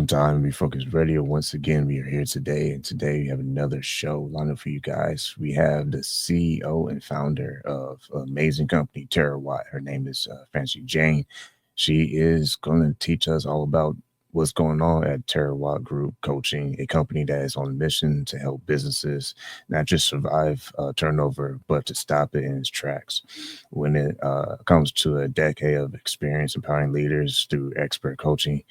time, Refocused Radio. Once again, we are here today, and today we have another show lined up for you guys. We have the CEO and founder of an amazing company, Terawatt. Her name is Francie Jain. She is going to teach us all about what's going on at Terawatt Group Coaching, a company that is on a mission to help businesses not just survive turnover, but to stop it in its tracks. When it comes to a decade of experience empowering leaders through expert coaching,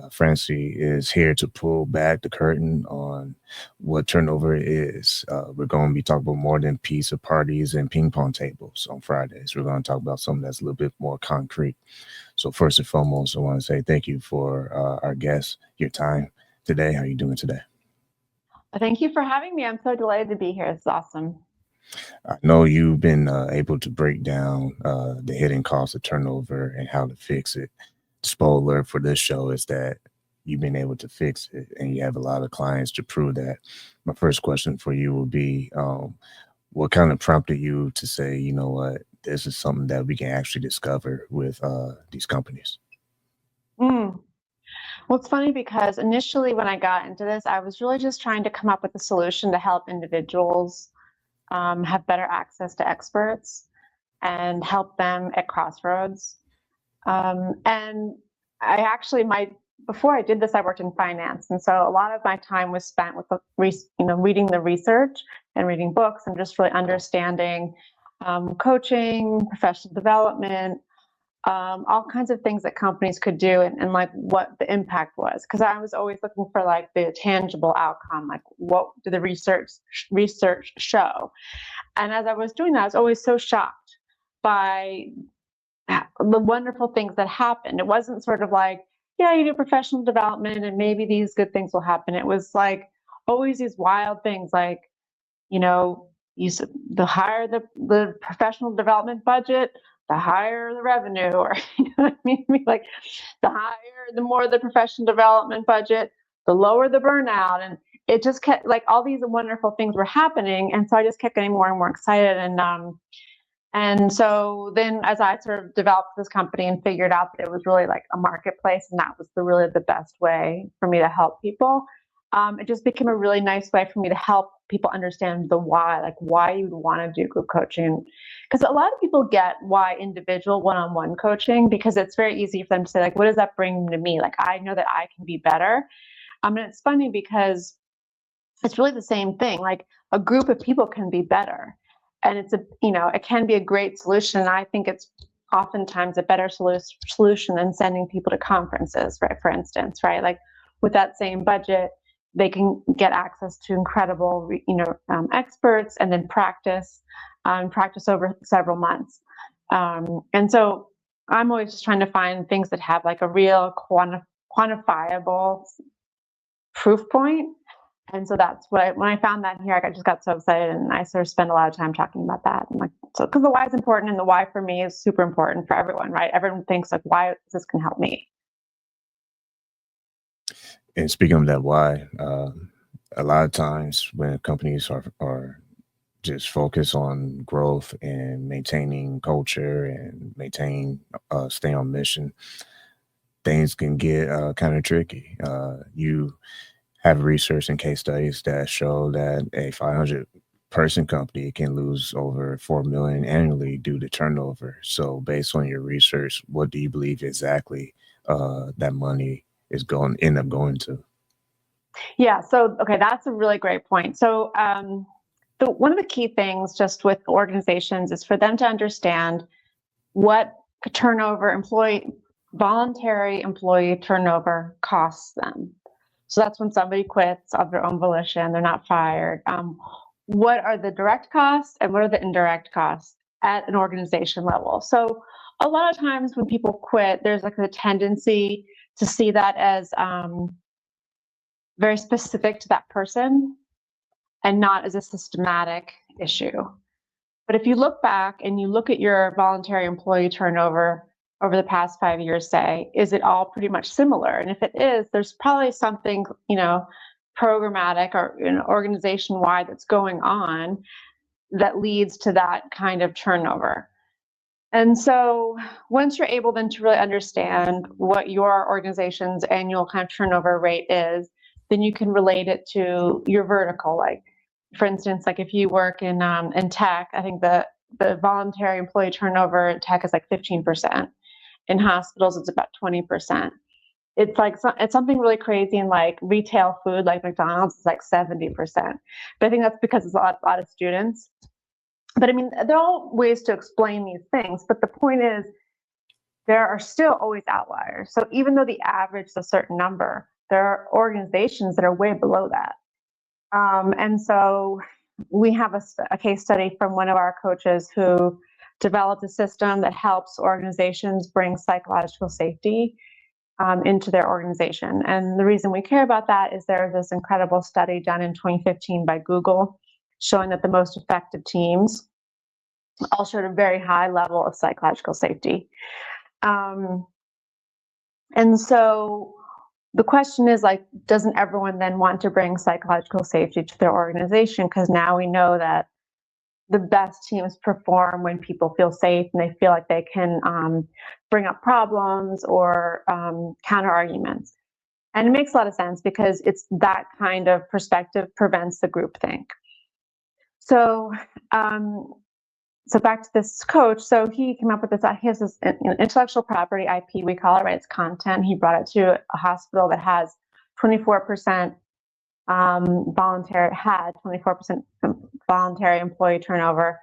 Francie is here to pull back the curtain on what turnover is. We're going to be talking about more than pizza parties and ping pong tables on Fridays. We're going to talk about something that's a little bit more concrete. So first and foremost, I want to say thank you for our guests, your time today. How are you doing today? Thank you for having me. I'm so delighted to be here. It's awesome. I know you've been able to break down the hidden cost of turnover and how to fix it. Spoiler for this show is that you've been able to fix it and you have a lot of clients to prove that. My first question for you will be what kind of prompted you to say, you know what, this is something that we can actually discover with these companies? Well, it's funny because initially when I got into this, I was really just trying to come up with a solution to help individuals have better access to experts and help them at crossroads. And I actually, before I did this, I worked in finance. And so a lot of my time was spent with, reading the research and reading books and just really understanding coaching, professional development, all kinds of things that companies could do and like what the impact was. Because I was always looking for like the tangible outcome, like what did the research show? And as I was doing that, I was always so shocked by the wonderful things that happened. It wasn't sort of like, yeah, you do professional development and maybe these good things will happen. It was like always these wild things like, the higher the professional development budget, the higher the revenue, or you know what I mean? Like the more the professional development budget, the lower the burnout. And it just kept like all these wonderful things were happening. And so I just kept getting more and more excited. And so then as I sort of developed this company and figured out that it was really like a marketplace and that was really the best way for me to help people, it just became a really nice way for me to help people understand the why, like why you'd want to do group coaching. Because a lot of people get why individual one-on-one coaching, because it's very easy for them to say, like, what does that bring to me? Like, I know that I can be better. And it's funny because it's really the same thing. Like a group of people can be better. And it can be a great solution. I think it's oftentimes a better solution than sending people to conferences, right? For instance, right? Like with that same budget, they can get access to incredible, experts and then practice over several months. And so I'm always just trying to find things that have like a real quantifiable proof point. And so that's when I found that here, I just got so excited and I sort of spent a lot of time talking about that. And because the why is important and the why for me is super important for everyone, right? Everyone thinks like, why this can help me. And speaking of that why, a lot of times when companies are just focused on growth and maintaining culture and stay on mission, things can get kind of tricky. You have research and case studies that show that a 500 person company can lose over 4 million annually due to turnover. So based on your research, what do you believe exactly that money is end up going to? Yeah. So, okay. That's a really great point. So, one of the key things just with organizations is for them to understand what voluntary employee turnover costs them. So that's when somebody quits of their own volition, they're not fired. What are the direct costs and what are the indirect costs at an organization level? So a lot of times when people quit, there's like a tendency to see that as very specific to that person and not as a systematic issue. But if you look back and you look at your voluntary employee turnover over the past 5 years, say, is it all pretty much similar? And if it is, there's probably something, programmatic or organization-wide that's going on that leads to that kind of turnover. And so once you're able then to really understand what your organization's annual kind of turnover rate is, then you can relate it to your vertical. Like, for instance, like if you work in tech, I think the voluntary employee turnover in tech is like 15%. In hospitals, it's about 20%. It's like it's something really crazy in like retail food, like McDonald's, is like 70%. But I think that's because it's a lot of students. But I mean, there are all ways to explain these things. But the point is, there are still always outliers. So even though the average is a certain number, there are organizations that are way below that. And so we have a case study from one of our coaches who developed a system that helps organizations bring psychological safety into their organization. And the reason we care about that is there's this incredible study done in 2015 by Google showing that the most effective teams all showed a very high level of psychological safety. And so the question is, like, doesn't everyone then want to bring psychological safety to their organization? Because now we know that the best teams perform when people feel safe and they feel like they can bring up problems or counter arguments. And it makes a lot of sense because it's that kind of perspective prevents the groupthink. So, so back to this coach. So he came up with this. He has this intellectual property IP, we call it, right? It's content. He brought it to a hospital that has 24% voluntary, had 24% voluntary employee turnover,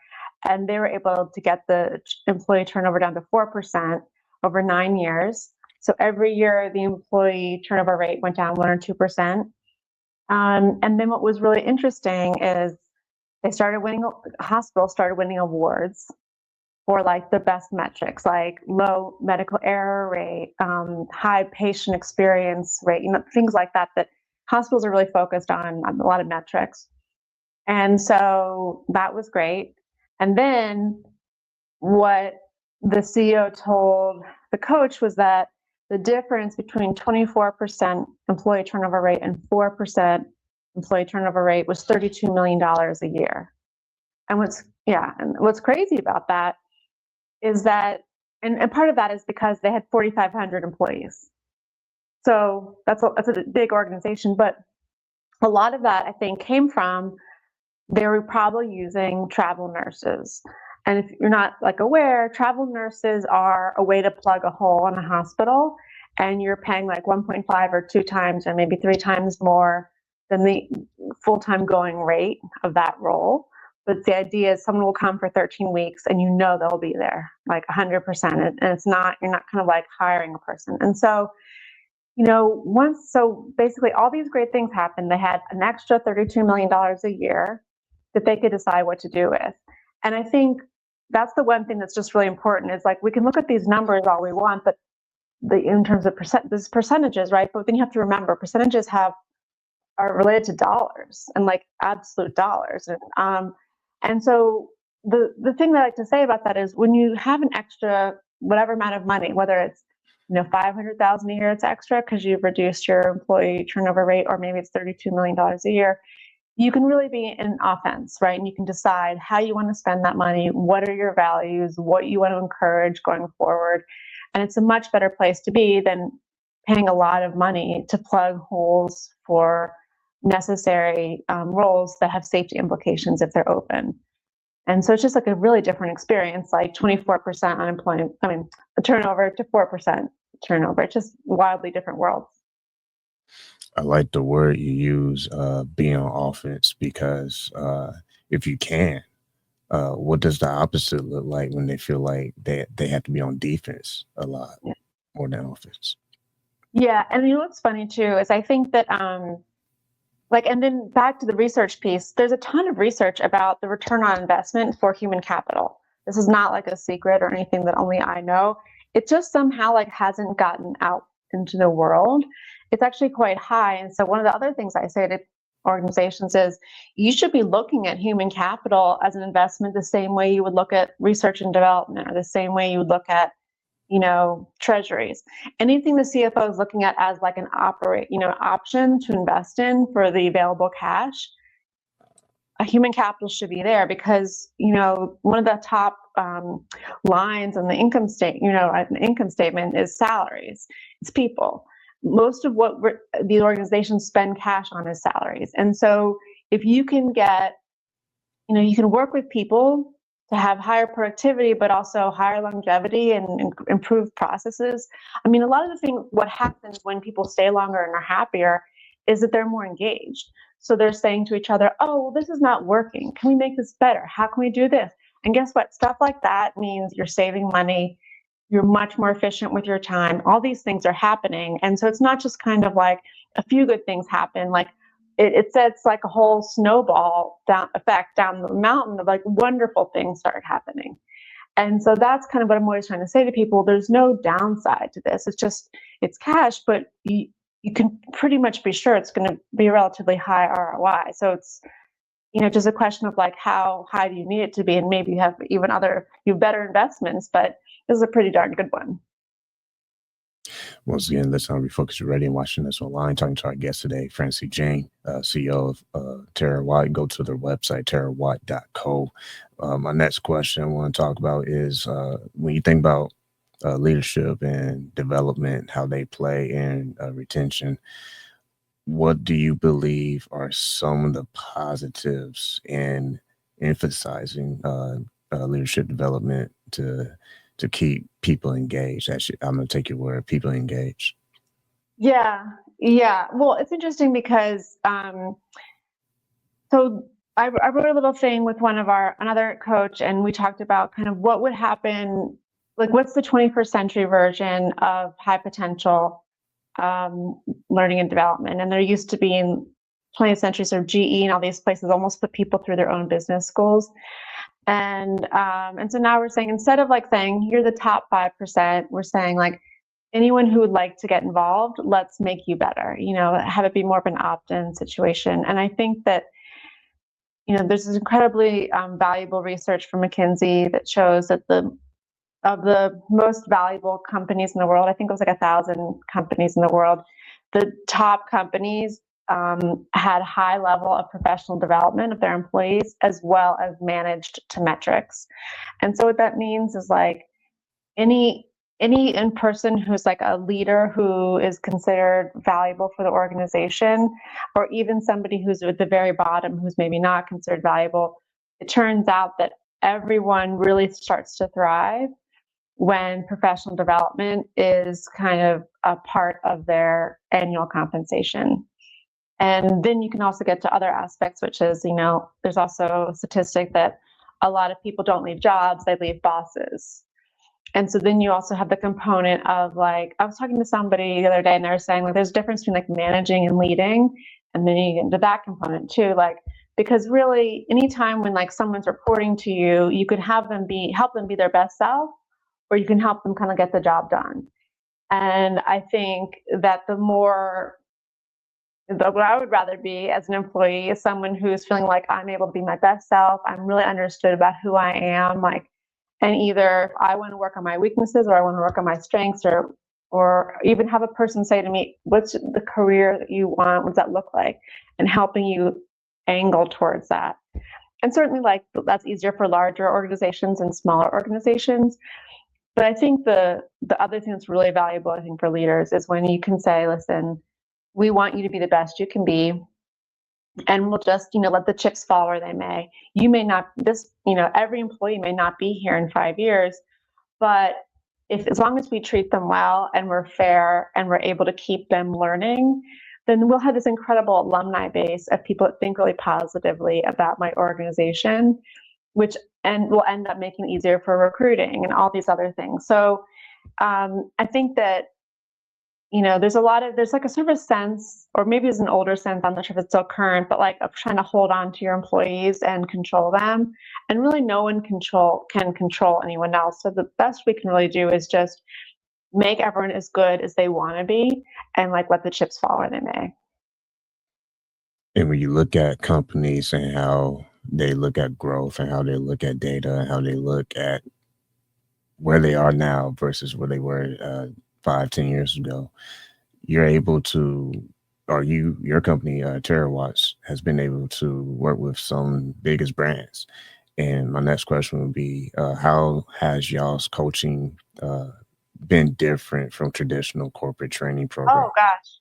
and they were able to get the employee turnover down to 4% over 9 years. So every year the employee turnover rate went down 1 or 2%. And then what was really interesting is hospitals started winning awards for like the best metrics, like low medical error rate, high patient experience rate, things like that, that hospitals are really focused on a lot of metrics. And so that was great. And then what the CEO told the coach was that the difference between 24% employee turnover rate and 4% employee turnover rate was $32 million a year. And what's crazy about that is that, and part of that is because they had 4,500 employees. So that's a big organization, but a lot of that I think came from they were probably using travel nurses. And if you're not like aware, travel nurses are a way to plug a hole in a hospital, and you're paying like 1.5 or 2 times or maybe 3 times more than the full-time going rate of that role. But the idea is someone will come for 13 weeks and they'll be there like 100%. And you're not kind of like hiring a person. And so, so basically all these great things happened. They had an extra $32 million a year that they could decide what to do with. And I think that's the one thing that's just really important is like, we can look at these numbers all we want, but in terms of percentages, right? But then you have to remember percentages are related to dollars and like absolute dollars. And so the thing that I like to say about that is when you have an extra whatever amount of money, whether it's $500,000 a year, it's extra because you've reduced your employee turnover rate, or maybe it's $32 million a year, you can really be in offense, right? And you can decide how you want to spend that money, what are your values, what you want to encourage going forward. And it's a much better place to be than paying a lot of money to plug holes for necessary roles that have safety implications if they're open. And so it's just like a really different experience, like 24% unemployment, a turnover to 4% turnover. It's just wildly different worlds. I like the word you use, being on offense, because if you can, what does the opposite look like when they feel like they have to be on defense a lot more than offense? Yeah, and what's funny too is I think that and then back to the research piece, there's a ton of research about the return on investment for human capital. This is not like a secret or anything that only I know. It just somehow like hasn't gotten out into the world. It's actually quite high. And so one of the other things I say to organizations is you should be looking at human capital as an investment the same way you would look at research and development, or the same way you would look at treasuries. Anything the CFO is looking at as like an option to invest in for the available cash, a human capital should be there because, one of the top lines on the income statement, an income statement is salaries. It's people. Most of what these organizations spend cash on is salaries. And so if you can get, you can work with people to have higher productivity, but also higher longevity and improved processes. I mean, a lot of the things, what happens when people stay longer and are happier is that they're more engaged. So they're saying to each other, oh, well, this is not working. Can we make this better? How can we do this? And guess what? Stuff like that means you're saving money. You're much more efficient with your time. All these things are happening. And so it's not just kind of like a few good things happen. Like it sets like a whole snowball effect down the mountain of like wonderful things start happening. And so that's kind of what I'm always trying to say to people. There's no downside to this. It's cash, but you can pretty much be sure it's going to be a relatively high ROI. So it's, just a question of like, how high do you need it to be? And maybe you have better investments, but this is a pretty darn good one. Once again, listen on Refocused Radio and watching us online. Talking to our guest today, Francie Jain, CEO of Terawatt. Go to their website, terawatt.co. My next question I want to talk about is when you think about leadership and development, how they play in retention, what do you believe are some of the positives in emphasizing leadership development to keep people engaged? I'm going to take your word, people engaged. Yeah. Well, it's interesting because so I wrote a little thing with another coach, and we talked about kind of what would happen, like what's the 21st century version of high potential learning and development. And there used to be in 20th century, sort of GE and all these places almost put people through their own business schools. And so now we're saying, instead of like saying, you're the top 5%, we're saying like, anyone who would like to get involved, let's make you better, have it be more of an opt-in situation. And I think that, there's this incredibly valuable research from McKinsey that shows that of the most valuable companies in the world, I think it was like 1,000 companies in the world, the top companies had high level of professional development of their employees, as well as managed to metrics. And so what that means is like any in-person who's like a leader who is considered valuable for the organization, or even somebody who's at the very bottom who's maybe not considered valuable, it turns out that everyone really starts to thrive when professional development is kind of a part of their annual compensation. And then you can also get to other aspects, which is, there's also a statistic that a lot of people don't leave jobs, they leave bosses. And so then you also have the component of like, I was talking to somebody the other day and they were saying like, there's a difference between like managing and leading. And then you get into that component too, like, because really anytime when like someone's reporting to you, you could help them be their best self, or you can help them kind of get the job done. And I think that what I would rather be as an employee is someone who's feeling like I'm able to be my best self. I'm really understood about who I am, like, and either I want to work on my weaknesses or I want to work on my strengths, or even have a person say to me, what's the career that you want? What does that look like? And helping you angle towards that. And certainly like that's easier for larger organizations and smaller organizations. But I think the other thing that's really valuable, I think, for leaders is when you can say, listen, we want you to be the best you can be. And we'll just, let the chips fall where they may. You may not, every employee may not be here in 5 years, but as long as we treat them well and we're fair and we're able to keep them learning, then we'll have this incredible alumni base of people that think really positively about my organization, and will end up making it easier for recruiting and all these other things. So I think that, there's like a sort of a sense, or maybe it's an older sense, I'm not sure if it's still current, but like of trying to hold on to your employees and control them. And really no one can control anyone else. So the best we can really do is just make everyone as good as they want to be and like let the chips fall where they may. And when you look at companies and how they look at growth and how they look at data and how they look at where they are now versus where they were 5-10 years ago, you're able to, or your company, Terawatt, has been able to work with some biggest brands And my next question would be, how has y'all's coaching been different from traditional corporate training program? Oh gosh.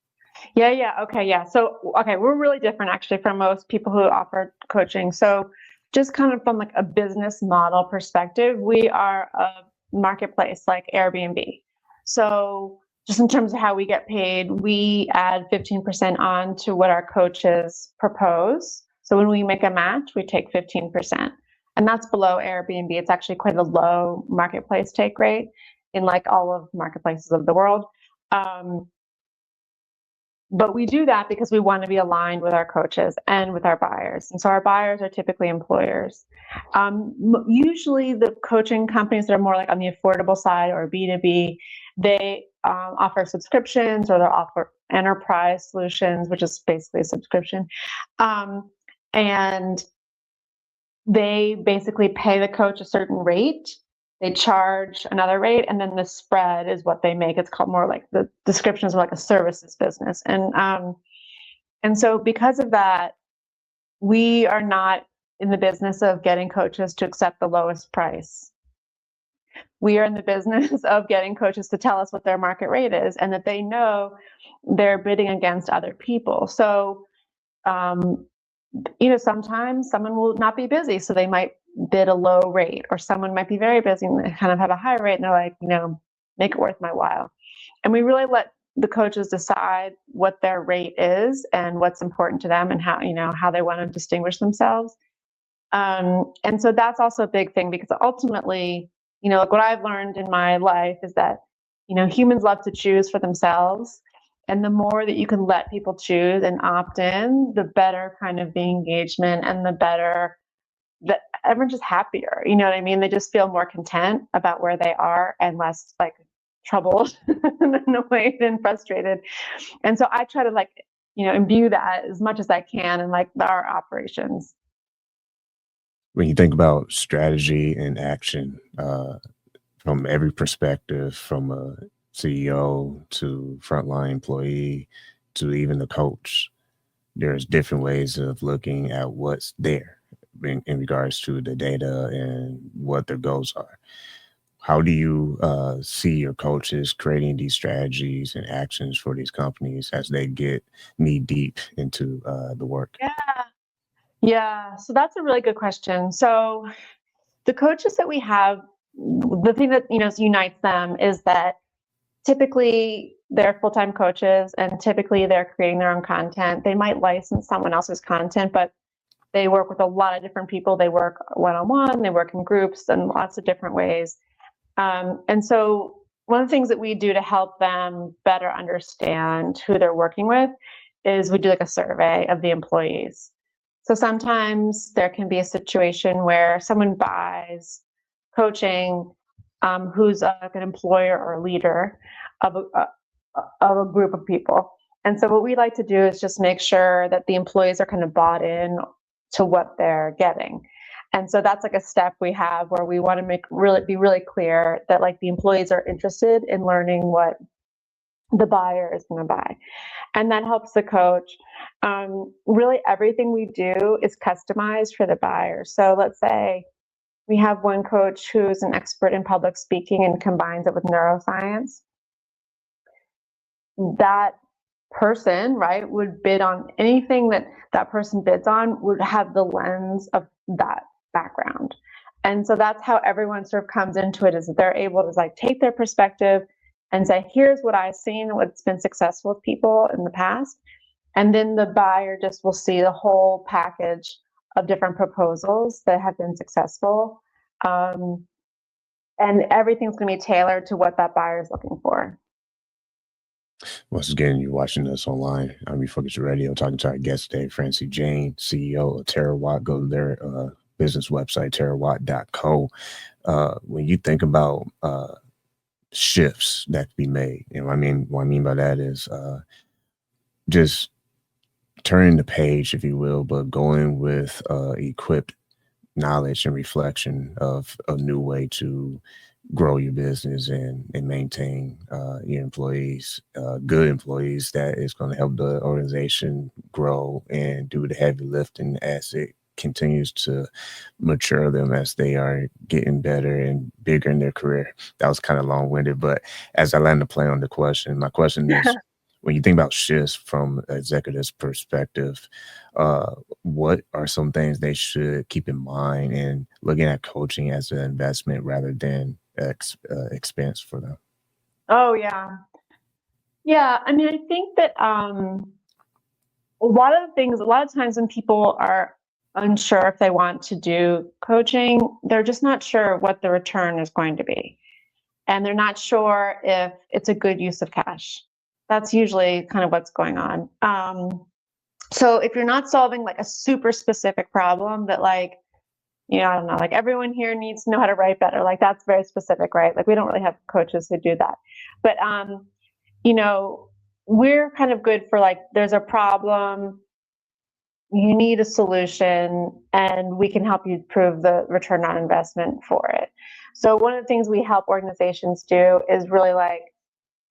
Yeah. Okay. Yeah. So, okay, we're really different actually from most people who offer coaching. So, just kind of from like a business model perspective, we are a marketplace like Airbnb. So, just in terms of how we get paid, we add 15% on to what our coaches propose. So, when we make a match, we take 15%. And that's below Airbnb. It's actually quite a low marketplace take rate in like all of marketplaces of the world. Um, but we do that because we want to be aligned with our coaches and with our buyers. And so our buyers are typically employers. Usually the coaching companies that are more like on the affordable side or B2B, they offer subscriptions or they'll offer enterprise solutions, which is basically a subscription. And they basically pay the coach a certain rate. They charge another rate, and then the spread is what they make. It's called more like the descriptions of like a services business, and so because of that, we are not in the business of getting coaches to accept the lowest price. We are in the business of getting coaches to tell us what their market rate is, and that they know they're bidding against other people. So, sometimes someone will not be busy, so they might bid a low rate, or someone might be very busy and they kind of have a high rate and they're like, make it worth my while. And we really let the coaches decide what their rate is and what's important to them and how they want to distinguish themselves. And so that's also a big thing, because ultimately, like what I've learned in my life is that, humans love to choose for themselves. And the more that you can let people choose and opt in, the better kind of the engagement, and the better that everyone's just happier. You know what I mean? They just feel more content about where they are and less like troubled and annoyed and frustrated. And so I try to imbue that as much as I can in like our operations. When you think about strategy and action, from every perspective, from a CEO to frontline employee to even the coach, there's different ways of looking at what's there in regards to the data and what their goals are. How do you see your coaches creating these strategies and actions for these companies as they get knee deep into the work? Yeah. So that's a really good question. So the coaches that we have, the thing that unites them is that typically they're full-time coaches, and typically they're creating their own content. They might license someone else's content, but they work with a lot of different people. They work one-on-one, they work in groups and lots of different ways. And so one of the things that we do to help them better understand who they're working with is we do like a survey of the employees. So sometimes there can be a situation where someone buys coaching, who's like an employer or a leader of a group of people. And so what we like to do is just make sure that the employees are kind of bought in to what they're getting. And so that's like a step we have where we want to be really clear that like the employees are interested in learning what the buyer is going to buy. And that helps the coach. Really everything we do is customized for the buyer. So let's say we have one coach who's an expert in public speaking and combines it with neuroscience. That person, right, would bid on anything that person bids on would have the lens of that background. And so that's how everyone sort of comes into it, is that they're able to like take their perspective and say, here's what I've seen, what's been successful with people in the past. And then the buyer just will see the whole package of different proposals that have been successful. And everything's going to be tailored to what that buyer is looking for. Once again, you're watching us online. I'm Refocused Radio, talking to our guest today, Francie Jain, CEO of Terawatt. Go to their business website, terawatt.co. When you think about shifts that can be made, and what I mean by that is just turning the page, if you will, but going with equipped knowledge and reflection of a new way to grow your business and maintain your employees, good employees that is going to help the organization grow and do the heavy lifting as it continues to mature them as they are getting better and bigger in their career. That was kind of long-winded, but as I land the plane on the question, my question is, when you think about shifts from executives' perspective, what are some things they should keep in mind in looking at coaching as an investment rather than expense for them? Oh, yeah. Yeah, I mean, I think that a lot of times when people are unsure if they want to do coaching, they're just not sure what the return is going to be. And they're not sure if it's a good use of cash. That's usually kind of what's going on. So if you're not solving like a super specific problem that like, I don't know, like everyone here needs to know how to write better. Like that's very specific, right? Like we don't really have coaches who do that. But, we're kind of good for like, there's a problem, you need a solution, and we can help you prove the return on investment for it. So one of the things we help organizations do is really like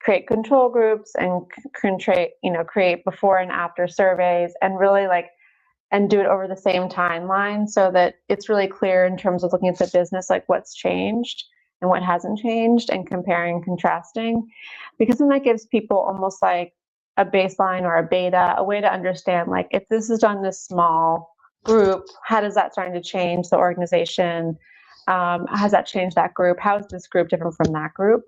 create control groups and create before and after surveys and really like, and do it over the same timeline so that it's really clear in terms of looking at the business, like what's changed and what hasn't changed, and comparing and contrasting, because then that gives people almost like a baseline or a beta, a way to understand like if this is done this small group, how does that starting to change the organization? Has that changed that group? How is this group different from that group?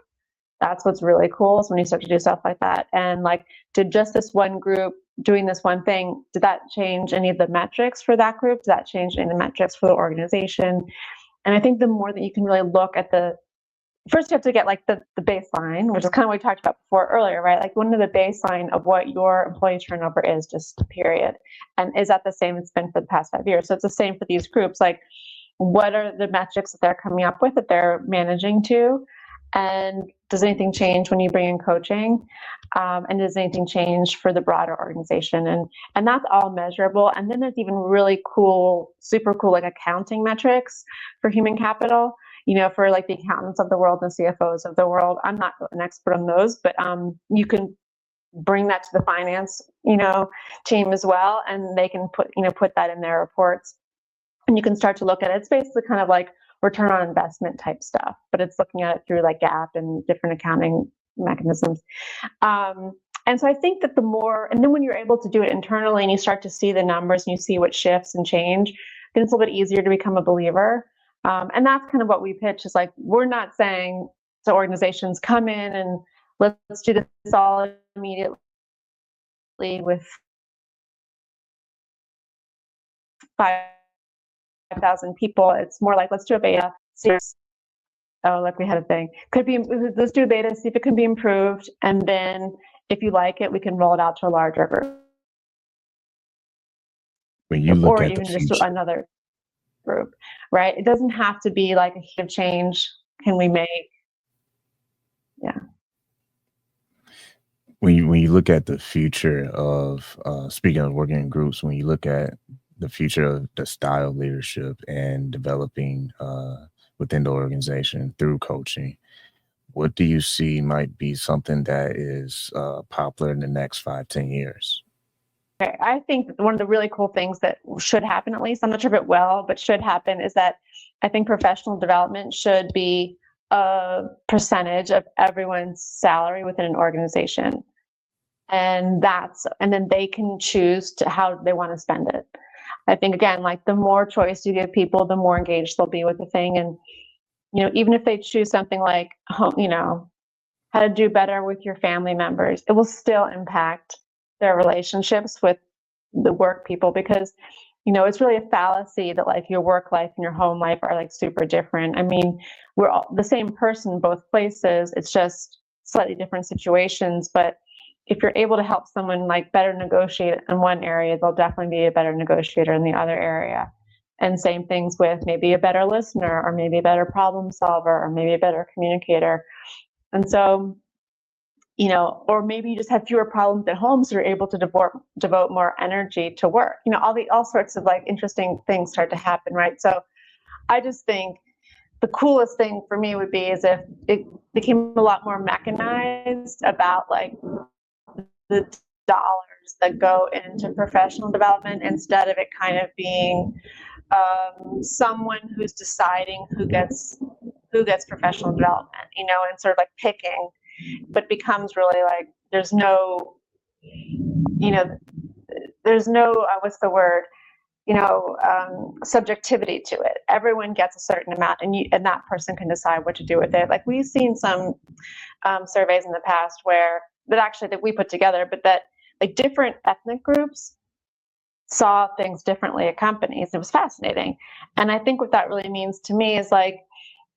That's what's really cool is when you start to do stuff like that. And like, did just this one group doing this one thing, did that change any of the metrics for that group? Did that change any of the metrics for the organization? And I think the more that you can really look at first you have to get like the baseline, which is kind of what we talked about before earlier, right? Like one of the baseline of what your employee turnover is, just period. And is that the same it's been for the past 5 years? So it's the same for these groups. Like what are the metrics that they're coming up with that they're managing to? And does anything change when you bring in coaching? And does anything change for the broader organization? And that's all measurable. And then there's even really cool, super cool, like accounting metrics for human capital, for like the accountants of the world and CFOs of the world. I'm not an expert on those, but you can bring that to the finance, team as well. And they can put that in their reports. And you can start to look at it. It's basically kind of like return on investment type stuff, but it's looking at it through like GAAP and different accounting mechanisms. And so I think that and then when you're able to do it internally and you start to see the numbers and you see what shifts and change, then it's a little bit easier to become a believer. And that's kind of what we pitch is like, we're not saying to organizations come in and let's do this all immediately with 5,000 people. It's more like, let's do a beta. Oh, like we had a thing. Let's do a beta, see if it can be improved. And then if you like it, we can roll it out to a larger group. When you look or at even the just future, another group, right? It doesn't have to be like a huge change. Can we make? Yeah. when you look at the future of speaking of working in groups, when you look at the future of the style of leadership and developing within the organization through coaching, what do you see might be something that is popular in the next 5-10 years? Okay. I think one of the really cool things that should happen, at least, I'm not sure if it will, but should happen, is that I think professional development should be a percentage of everyone's salary within an organization. And then they can choose how they want to spend it. I think, again, like the more choice you give people, the more engaged they'll be with the thing. And, even if they choose something like, how to do better with your family members, it will still impact their relationships with the work people, because, it's really a fallacy that like your work life and your home life are like super different. I mean, we're all the same person both places. It's just slightly different situations. But if you're able to help someone like better negotiate in one area, they'll definitely be a better negotiator in the other area. And same things with maybe a better listener, or maybe a better problem solver, or maybe a better communicator. And so, or maybe you just have fewer problems at home, so you're able to devote more energy to work. All sorts of like interesting things start to happen, right? So I just think the coolest thing for me would be is if it became a lot more mechanized about like the dollars that go into professional development, instead of it kind of being someone who's deciding who gets professional development, and sort of like picking, but becomes really like there's no, what's the word, subjectivity to it. Everyone gets a certain amount, and that person can decide what to do with it. Like we've seen some surveys in the past that we put together, but that like different ethnic groups saw things differently at companies. It was fascinating. And I think what that really means to me is like,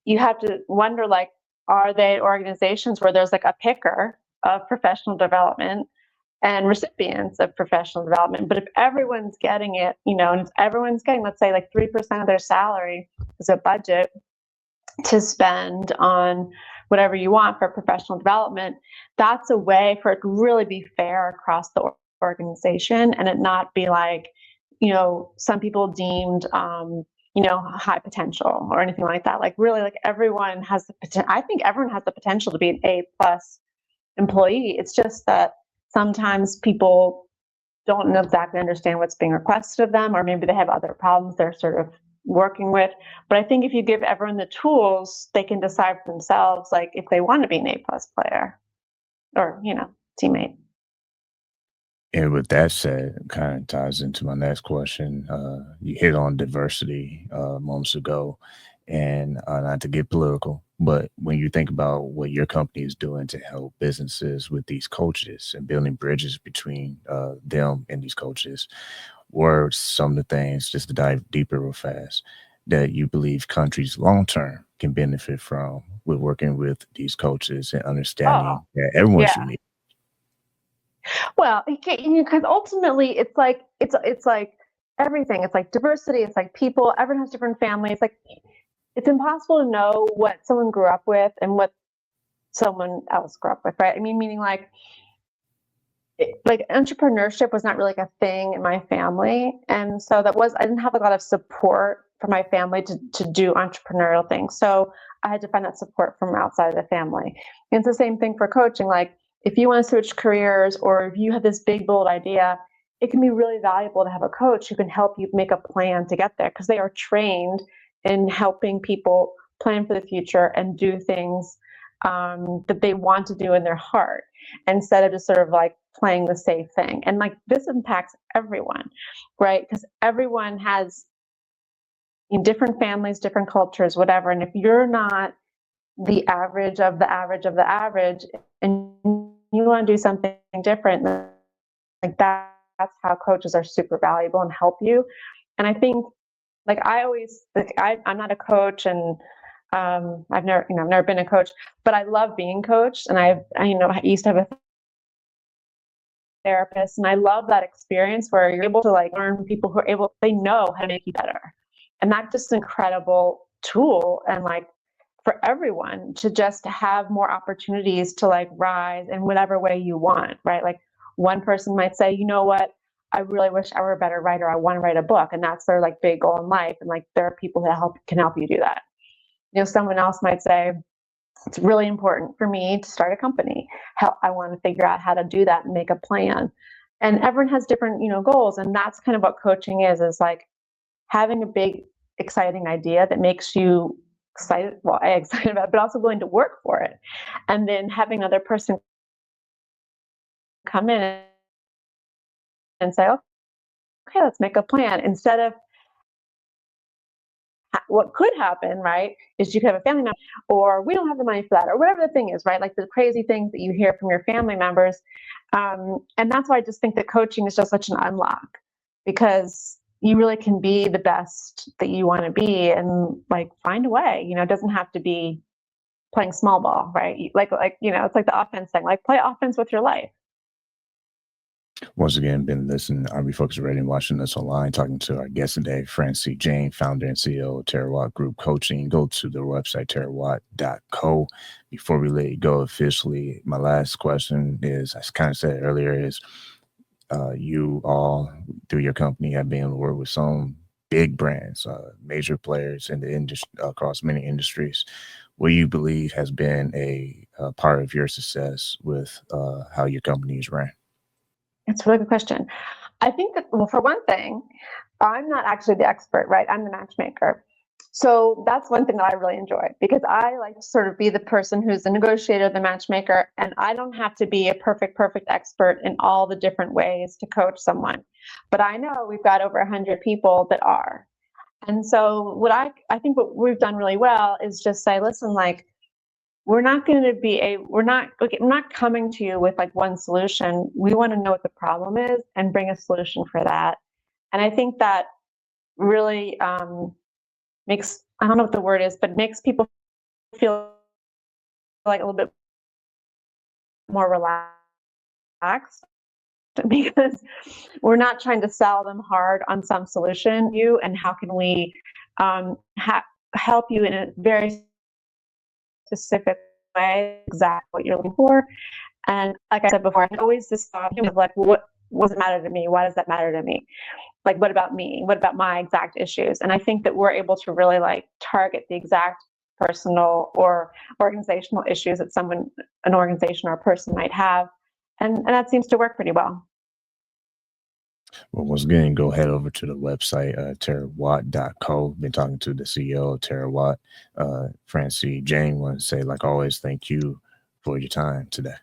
you have to wonder, like, are they organizations where there's like a picker of professional development and recipients of professional development? But if everyone's getting it, and if everyone's getting, let's say like 3% of their salary is a budget to spend on whatever you want for professional development, that's a way for it to really be fair across the organization and it not be like, some people deemed, high potential or anything like that. Like really, like everyone has the potential. I think everyone has the potential to be an A+ employee. It's just that sometimes people don't exactly understand what's being requested of them, or maybe they have other problems they're sort of working with. But I think if you give everyone the tools, they can decide for themselves, like if they want to be an A+ player or, teammate. And with that said, it kind of ties into my next question. You hit on diversity moments ago, and not to get political, but when you think about what your company is doing to help businesses with these coaches and building bridges between them and these coaches, what are some of the things, just to dive deeper real fast, that you believe countries long term can benefit from with working with these coaches and understanding that everyone's Yeah. unique? Well, because ultimately it's like everything. It's like diversity. It's like people. Everyone has different families. Like it's impossible to know what someone grew up with and what someone else grew up with, right? I mean, meaning like entrepreneurship was not really like a thing in my family, and so I didn't have a lot of support from my family to do entrepreneurial things. So I had to find that support from outside of the family. And it's the same thing for coaching. Like if you want to switch careers or if you have this big bold idea, it can be really valuable to have a coach who can help you make a plan to get there, because they are trained in helping people plan for the future and do things that they want to do in their heart, instead of just sort of like playing the safe thing. And like this impacts everyone, right? Because everyone has different families, different cultures, whatever. And if you're not the average of the average of the average and you want to do something different, like that's how coaches are super valuable and help you. And I think like I'm not a coach, and I've never been a coach, but I love being coached. And I used to have a therapist, and I love that experience where you're able to like learn people who are they know how to make you better. And that's just an incredible tool. And like for everyone to just have more opportunities to like rise in whatever way you want, right? Like one person might say, you know what, I really wish I were a better writer. I want to write a book. And that's their like big goal in life. And like there are people that can help you do that. Someone else might say, it's really important for me to start a company. I want to figure out how to do that and make a plan. And everyone has different, goals. And that's kind of what coaching is like having a big, exciting idea that makes you excited about it, but also willing to work for it. And then having another person come in and say, okay, let's make a plan, instead of what could happen, right, is you could have a family member, or we don't have the money for that, or whatever the thing is, right? Like the crazy things that you hear from your family members. And that's why I just think that coaching is just such an unlock, because you really can be the best that you want to be and like find a way. It doesn't have to be playing small ball, right? Like it's like the offense thing, like play offense with your life. Once again, been listening to Refocused Radio and watching us online, talking to our guest today, Francie Jain, founder and CEO of Terawatt Group Coaching. Go to their website, terawatt.co. Before we let you go officially, my last question is, I kind of said earlier, is you all, through your company, have been able to work with some big brands, major players in the industry, across many industries. What do you believe has been a part of your success with how your company is ran? It's a really good question. I think that, well, for one thing, I'm not actually the expert, right? I'm the matchmaker. So that's one thing that I really enjoy, because I like to sort of be the person who's the negotiator, the matchmaker, and I don't have to be a perfect expert in all the different ways to coach someone. But I know we've got over 100 people that are. And so what I think what we've done really well is just say, listen, like, we're not coming to you with like one solution. We want to know what the problem is and bring a solution for that. And I think that really makes, I don't know what the word is, but makes people feel like a little bit more relaxed, because we're not trying to sell them hard on some solution. And how can we help you in a very specific way, exactly what you're looking for. And like I said before, I always this thought of like, what does it matter to me? Why does that matter to me? Like, what about me? What about my exact issues? And I think that we're able to really like target the exact personal or organizational issues that an organization or a person might have. And that seems to work pretty well. Well, once again, go head over to the website, terawatt.co. Been talking to the CEO of Terawatt, Francie Jain. Want to say, like always, thank you for your time today.